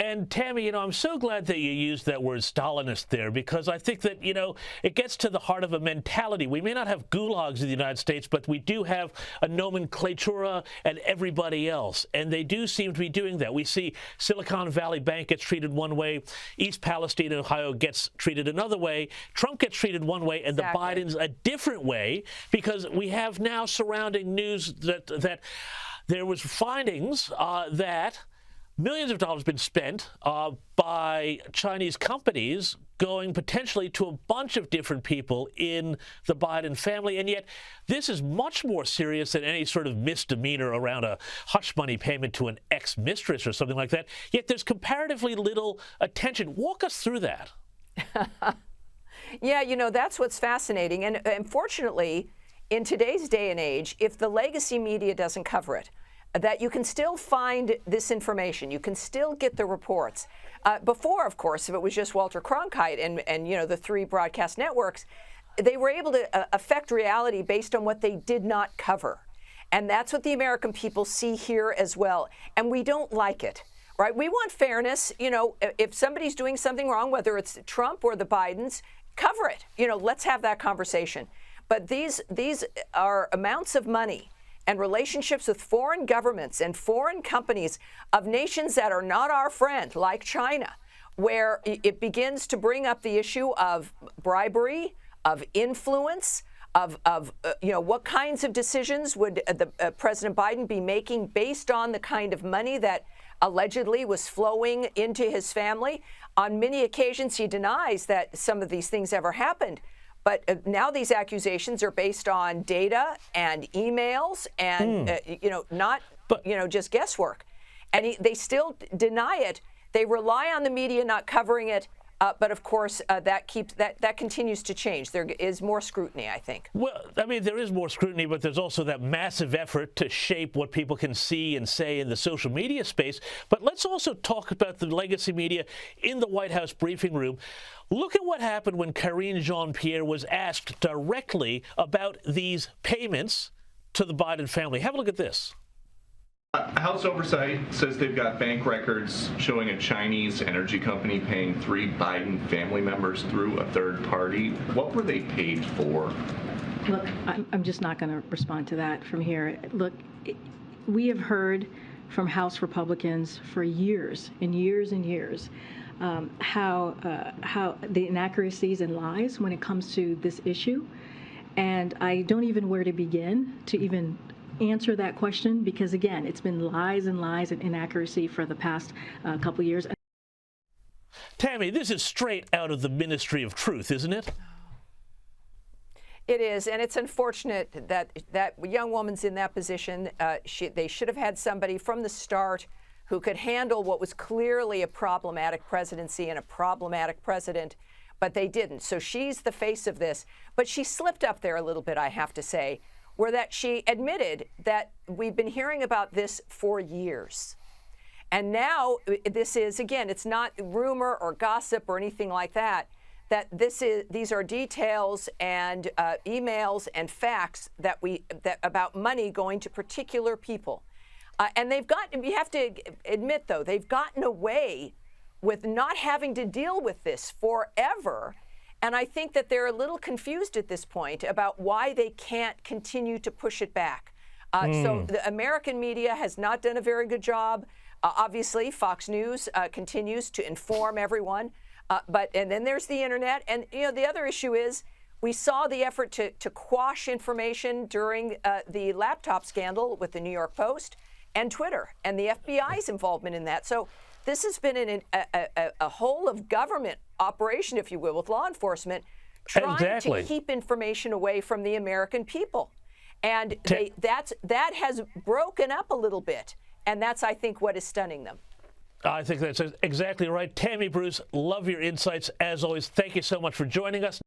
And Tammy, I'm so glad that you used that word Stalinist there, because I think that, it gets to the heart of a mentality. We may not have gulags in the United States, but we do have a nomenclatura and everybody else. And they do seem to be doing that. We see Silicon Valley Bank gets treated one way, East Palestine, Ohio gets treated another way, Trump gets treated one way, and Exactly. the Bidens a different way, because we have now surrounding news that there was findings that millions of dollars been spent by Chinese companies going potentially to a bunch of different people in the Biden family. And yet this is much more serious than any sort of misdemeanor around a hush money payment to an ex-mistress or something like that. Yet there's comparatively little attention. Walk us through that. Yeah, that's what's fascinating. And unfortunately, in today's day and age, if the legacy media doesn't cover it, that you can still find this information. You can still get the reports. Before, of course, if it was just Walter Cronkite and the three broadcast networks, they were able to affect reality based on what they did not cover. And that's what the American people see here as well. And we don't like it, right? We want fairness. If somebody's doing something wrong, whether it's Trump or the Bidens, cover it. Let's have that conversation. But these are amounts of money and relationships with foreign governments and foreign companies of nations that are not our friend, like China, where it begins to bring up the issue of bribery, of influence, of what kinds of decisions would President Biden be making based on the kind of money that allegedly was flowing into his family. On many occasions, he denies that some of these things ever happened. But now these accusations are based on data and emails and, not, just guesswork. And they still deny it. They rely on the media not covering it. But of course, that continues to change. There is more scrutiny, I think. Well, there is more scrutiny, but there's also that massive effort to shape what people can see and say in the social media space. But let's also talk about the legacy media in the White House briefing room. Look at what happened when Karine Jean-Pierre was asked directly about these payments to the Biden family. Have a look at this. House Oversight says they've got bank records showing a Chinese energy company paying 3 Biden family members through a third party. What were they paid for? Look, I'm just not going to respond to that from here. Look, we have heard from House Republicans for years and years and years how the inaccuracies and lies when it comes to this issue. And I don't even know where to begin to even answer that question, because again, it's been lies and lies and inaccuracy for the past couple of years. Tammy, this is straight out of the Ministry of Truth, isn't it? It is, and it's unfortunate that that young woman's in that position. They should have had somebody from the start who could handle what was clearly a problematic presidency and a problematic president, but they didn't. So she's the face of this. But she slipped up there a little bit, I have to say, where that she admitted that we've been hearing about this for years. And now this is, again, it's not rumor or gossip or anything like that, that these are details and emails and facts that about money going to particular people. And you have to admit, though, they've gotten away with not having to deal with this forever. And I think that they're a little confused at this point about why they can't continue to push it back. So the American media has not done a very good job. Obviously, Fox News continues to inform everyone. And then there's the internet. And, the other issue is we saw the effort to quash information during the laptop scandal with the New York Post and Twitter and the FBI's involvement in that. So this has been a whole of government operation, if you will, with law enforcement trying to keep information away from the American people. And that has broken up a little bit. And that's, I think, what is stunning them. I think that's exactly right. Tammy Bruce, love your insights. As always, thank you so much for joining us.